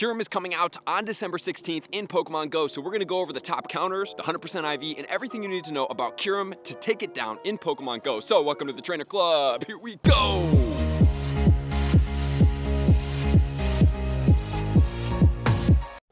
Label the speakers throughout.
Speaker 1: Kyurem is coming out on December 16th in Pokemon Go, so we're gonna go over the top counters, the 100% IV, and everything you need to know about Kyurem to take it down in Pokemon Go. So welcome to the Trainer Club, here we go!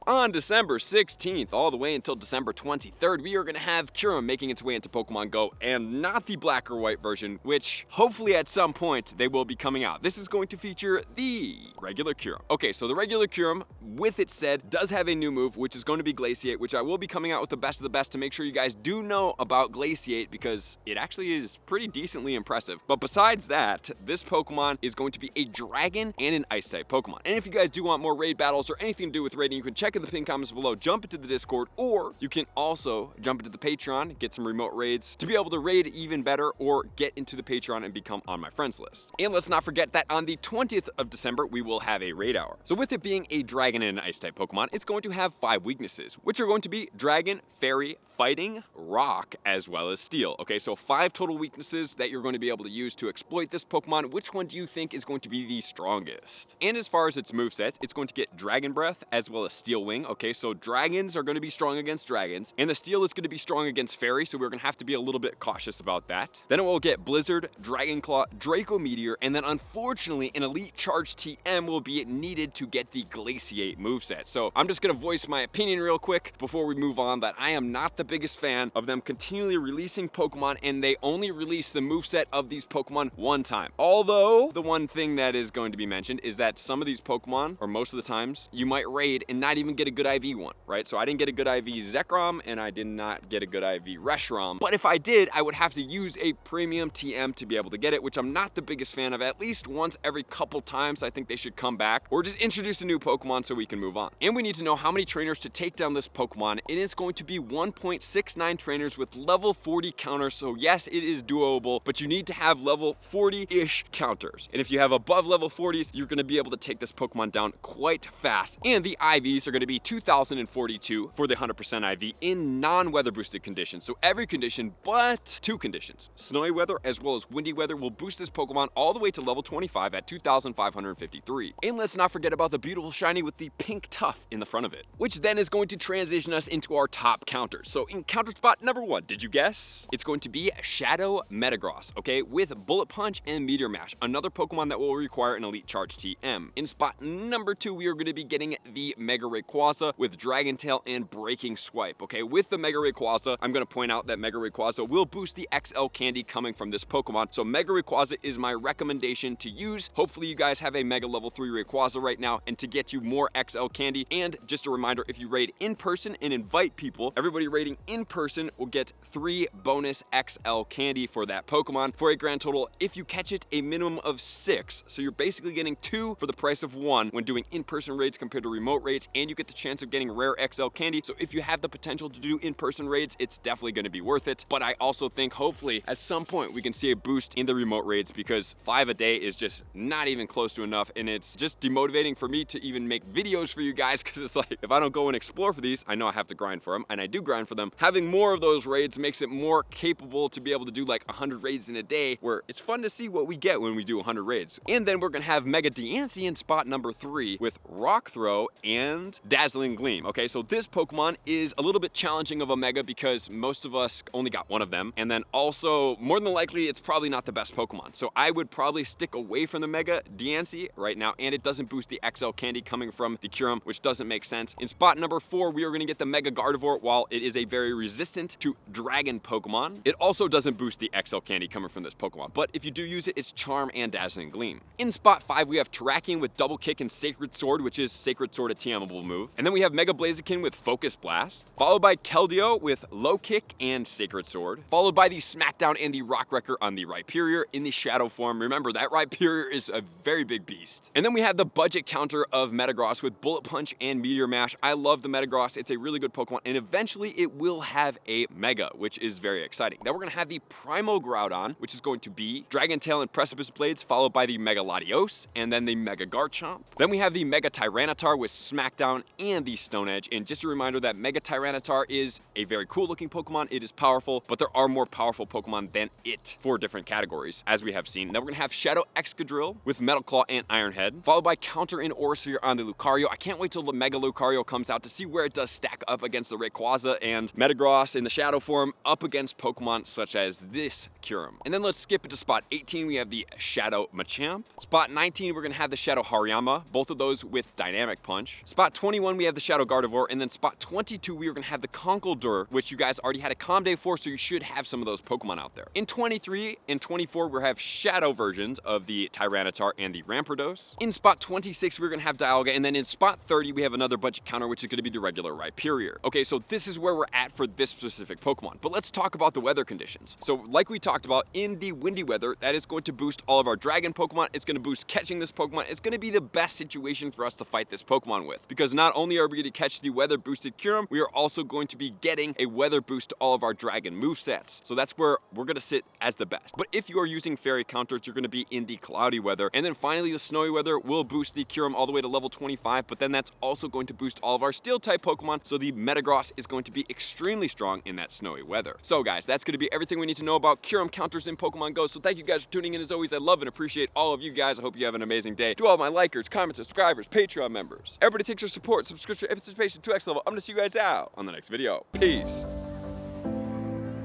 Speaker 1: On December 16th, all the way until December 23rd, we are going to have Kyurem making its way into Pokemon Go, and not the black or white version, which hopefully at some point they will be coming out. This is going to feature the regular Kyurem. Okay, so the regular Kyurem, with it said, does have a new move, which is going to be Glaciate, which I will be coming out with the best of the best to make sure you guys do know about Glaciate, because it actually is pretty decently impressive. But besides that, this Pokemon is going to be a Dragon and an Ice-type Pokemon. And if you guys do want more raid battles or anything to do with raiding, you can check in the pinned comments below, jump into the Discord, or you can also jump into the Patreon, get some remote raids to be able to raid even better, or get into the Patreon and become on my friends list. And let's not forget that on the 20th of December, we will have a raid hour. So with it being a Dragon and an Ice-type Pokemon, it's going to have 5 weaknesses, which are going to be Dragon, Fairy, Fighting, Rock, as well as Steel. Okay, so 5 total weaknesses that you're going to be able to use to exploit this Pokemon. Which one do you think is going to be the strongest? And as far as its movesets, it's going to get Dragon Breath as well as Steel Wing. Okay, so dragons are going to be strong against dragons, and the Steel is going to be strong against Fairy, so we're going to have to be a little bit cautious about that. Then it will get Blizzard, Dragon Claw, Draco Meteor, and then unfortunately an Elite Charge TM will be needed to get the Glaciate moveset. So I'm just going to voice my opinion real quick before we move on that I am not the biggest fan of them continually releasing Pokemon, and they only release the moveset of these Pokemon one time. Although the one thing that is going to be mentioned is that some of these Pokemon, or most of the times, you might raid and not even get a good IV one, right? So I didn't get a good IV Zekrom, and I did not get a good IV Reshiram. But if I did, I would have to use a premium TM to be able to get it, which I'm not the biggest fan of. At least once every couple times, I think they should come back, or just introduce a new Pokemon so we can move on. And we need to know how many trainers to take down this Pokemon. It is going to be 1.69 trainers with level 40 counters. So yes, it is doable, but you need to have level 40-ish counters. And if you have above level 40s, you're going to be able to take this Pokemon down quite fast. And the IVs are going to be 2,042 for the 100% IV in non-weather boosted conditions. So every condition but 2 conditions, snowy weather as well as windy weather, will boost this Pokemon all the way to level 25 at 2,553. And let's not forget about the beautiful shiny with the pink tuff in the front of it, which then is going to transition us into our top counters. So in counter spot number 1, did you guess? It's going to be Shadow Metagross, okay, with Bullet Punch and Meteor Mash, another Pokemon that will require an Elite Charge TM. In spot number 2, we are going to be getting the Mega Rayquaza with Dragon Tail and Breaking Swipe. Okay, with the Mega Rayquaza, I'm going to point out that Mega Rayquaza will boost the XL candy coming from this Pokemon. So Mega Rayquaza is my recommendation to use. Hopefully you guys have a Mega level 3 Rayquaza right now, and to get you more XL candy. And just a reminder, if you raid in person and invite people, everybody raiding in person will get 3 bonus XL candy for that Pokemon, for a grand total, if you catch it, a minimum of 6. So you're basically getting 2 for the price of 1 when doing in-person raids compared to remote raids, and you get the chance of getting rare XL candy. So if you have the potential to do in-person raids, it's definitely going to be worth it. But I also think hopefully at some point we can see a boost in the remote raids, because 5 a day is just not even close to enough, and it's just demotivating for me to even make videos for you guys, because it's like, if I don't go and explore for these, I know I have to grind for them, and I do grind for them. Having more of those raids makes it more capable to be able to do like 100 raids in a day, where it's fun to see what we get when we do 100 raids. And then we're gonna have Mega Diancie in spot number 3 with Rock Throw and Dazzling Gleam. Okay, so this Pokemon is a little bit challenging of a Mega because most of us only got one of them, and then also more than likely it's probably not the best Pokemon. So I would probably stick away from the Mega Diancie right now, and it doesn't boost the XL candy coming from the Kyurem, which doesn't make sense. In spot number 4, we are going to get the Mega Gardevoir. While it is a very resistant to Dragon Pokemon, it also doesn't boost the XL candy coming from this Pokemon. But if you do use it, it's Charm and Dazzling Gleam. In spot 5, we have Terrakion with Double Kick and Sacred Sword, which is Sacred Sword, a TMable move. And then we have Mega Blaziken with Focus Blast, followed by Keldeo with Low Kick and Sacred Sword, followed by the Smackdown and the Rock Wrecker on the Rhyperior in the Shadow form. Remember, that Rhyperior is a very big beast. And then we have the budget counter of Metagross with Bullet Punch and Meteor Mash. I love the Metagross. It's a really good Pokemon, and eventually it will have a Mega, which is very exciting. Then we're going to have the Primo Groudon, which is going to be Dragon Tail and Precipice Blades, followed by the Mega Latios, and then the Mega Garchomp. Then we have the Mega Tyranitar with Smackdown and the Stone Edge. And just a reminder that Mega Tyranitar is a very cool looking Pokemon. It is powerful, but there are more powerful Pokemon than it for different categories, as we have seen. Then we're gonna have Shadow Excadrill with Metal Claw and Iron Head, followed by Counter in Aurasphere on the Lucario. I can't wait till the Mega Lucario comes out to see where it does stack up against the Rayquaza and Metagross in the Shadow form, up against Pokemon such as this Kyurem. And then let's skip it to spot 18. We have the Shadow Machamp. Spot 19, we're gonna have the Shadow Hariyama, both of those with Dynamic Punch. Spot 21, we have the Shadow Gardevoir, and then spot 22, we are gonna have the Conkeldurr, which you guys already had a Calm Day for, so you should have some of those Pokemon out there. In 23 and 24, we have Shadow versions of the Tyranitar and the Rampardos. In spot 26, we're gonna have Dialga, and then in spot 30, we have another budget counter, which is gonna be the regular Rhyperior. Okay, so this is where we're at for this specific Pokemon, but let's talk about the weather conditions. So like we talked about, in the windy weather, that is going to boost all of our Dragon Pokemon. It's gonna boost catching this Pokemon. It's gonna be the best situation for us to fight this Pokemon with, because not only are we gonna catch the weather boosted Kyurem, we are also going to be getting a weather boost to all of our Dragon movesets. So that's where we're gonna sit as the best. But if you are using fairy counters, you're gonna be in the cloudy weather. And then finally, the snowy weather will boost the Kyurem all the way to level 25, but then that's also going to boost all of our steel type Pokemon. So the Metagross is going to be extremely strong in that snowy weather. So guys, that's gonna be everything we need to know about Kyurem counters in Pokemon Go. So thank you guys for tuning in. As always, I love and appreciate all of you guys. I hope you have an amazing day. To all my likers, commenters, subscribers, Patreon members, everybody takes your support, subscription, participation to X level. I'm gonna see you guys out on the next video. Peace.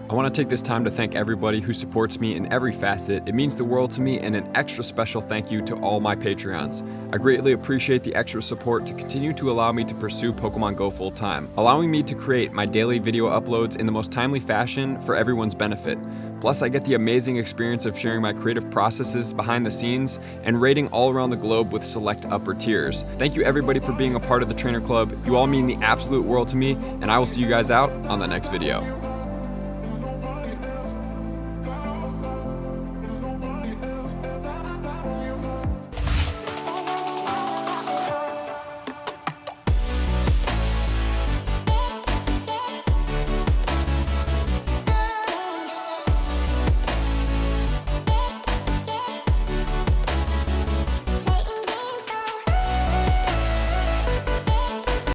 Speaker 1: I want to take this time to thank everybody who supports me in every facet. It means the world to me, and an extra special thank you to all my Patreons. I greatly appreciate the extra support to continue to allow me to pursue Pokemon Go full time, allowing me to create my daily video uploads in the most timely fashion for everyone's benefit. Plus, I get the amazing experience of sharing my creative processes behind the scenes and rating all around the globe with select upper tiers. Thank you everybody for being a part of the Trainer Club. You all mean the absolute world to me, and I will see you guys out on the next video.